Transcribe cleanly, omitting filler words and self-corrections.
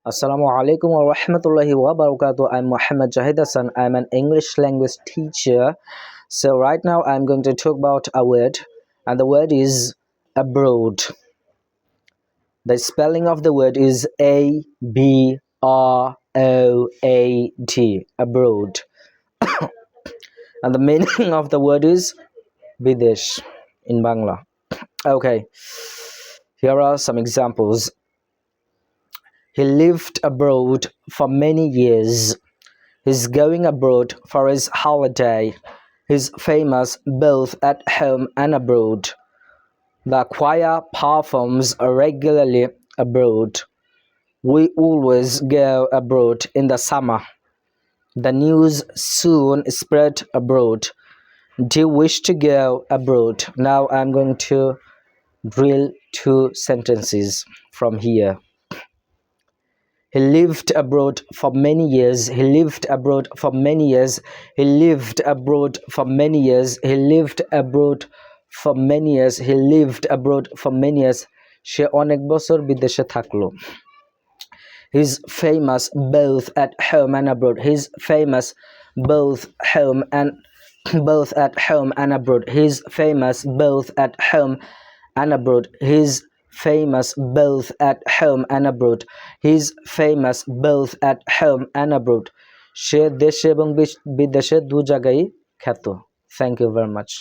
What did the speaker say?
Assalamu alaikum wa rahmatullahi wa barakatuh. I'm Muhammad Jahid Hassan. I'm an English language teacher. So right now I'm going to talk about a word, and the word is abroad. The spelling of the word is A-B-R-O-A-D, abroad. And the meaning of the word is Bidesh in Bangla. Okay, here are some examples. He lived abroad for many years. He's going abroad for his holiday. He's famous both at home and abroad. The choir performs regularly abroad. We always go abroad in the summer. The news soon spread abroad. Do you wish to go abroad? Now I'm going to drill 2 sentences from here. He lived abroad for many years. He lived abroad for many years. He lived abroad for many years. He lived abroad for many years. He lived abroad for many years. সে অনেক বছর বিদেশে থাকলো. He's famous both at home and abroad. He's famous both at home and abroad. He's famous both at home and abroad. He's famous both at home and abroad. He's famous both at home and abroad. সে দেশে এবং বিদেশে দু জায়গায় খ্যাত. Thank you very much.